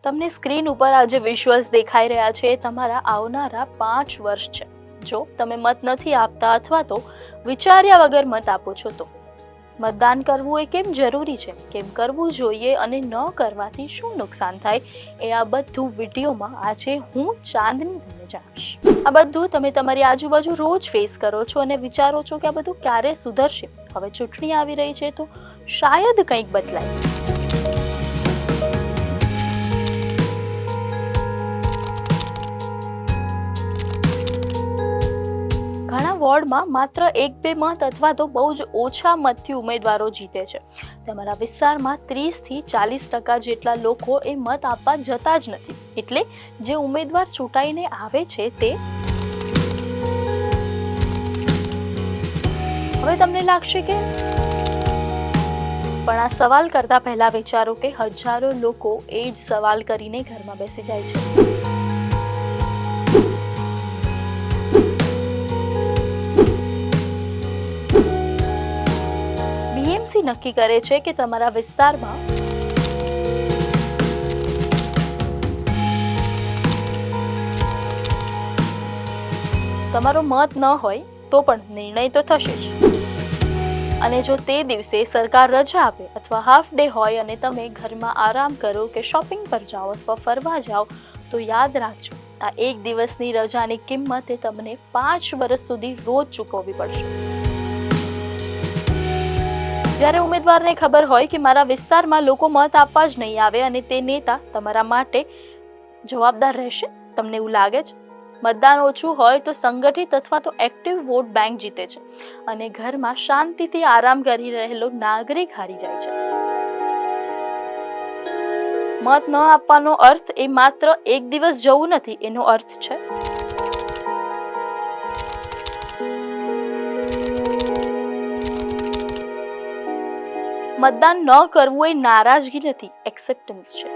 તમને સ્ક્રીન ઉપર આ જે વિઝ્યુઅલ્સ દેખાઈ રહ્યા છે એ તમારા આવનારા 5 વર્ષ છે. જો તમે મત નથી આપતા અથવા તો વિચાર્યા વગર મત આપો છો તો મતદાન કરવું એ કેમ જરૂરી છે, કેમ કરવું જોઈએ અને ન કરવાથી શું નુકસાન થાય એ આ બધું વિડીયોમાં આજે હું ચાંદની તમને જણાવીશ. આ બધું તમે તમારી આજુબાજુ રોજ ફેસ કરો છો અને વિચારો છો કે આ બધું ક્યારે સુધરશે. હવે ચૂંટણી આવી રહી છે તો શાયદ કંઈક બદલાય. ઘણા વોર્ડમાં માત્ર 1-2 મત અથવા તો બહુ જ ઓછા મતથી ઉમેદવારો જીતે છે. તમારા વિસ્તારમાં 30 થી 40% જેટલા લોકો એ મત આપવા જતા જ નથી. એટલે જે ઉમેદવાર ચૂંટાઈને આવે છે તે હવે તમને લાગશે કે પણ આ સવાલ કરતા પહેલા વિચારો કે હજારો લોકો એ જ સવાલ કરીને ઘરમાં બેસી જાય છે. બીએમસી નક્કી કરે છે કે તમારા વિસ્તારમાં તમારો મત ન હોય તો પણ નિર્ણય તો થશે જ. અને જો તે દિવસે સરકાર રજા આપે અથવા હાફ ડે હોય અને તમે ઘરમાં આરામ કરો કે શોપિંગ પર જાઓ અથવા ફરવા જાઓ તો યાદ રાખજો, આ એક દિવસની રજાની કિંમત એ તમને 5 વર્ષ સુધી રોજ ચૂકવવી પડશે. જ્યારે ઉમેદવારને ખબર હોય કે મારા વિસ્તારમાં લોકો મત આપવા જ નહીં આવે અને તે નેતા તમારા માટે જવાબદાર રહેશે, તમને એવું લાગે છે? મતદાન ઓછું હોય તો સંગઠિત અથવા તો એક્ટિવ વોટ બેંક જીતે છે અને ઘરમાં શાંતિથી આરામ કરી રહેલો નાગરિક હારી જાય છે. મત ન આપવાનો અર્થ એ માત્ર એક દિવસ જવું નથી, એનો અર્થ છે મતદાન ન કરવું એ નારાજગી નથી, એક્સેપ્ટન્સ છે.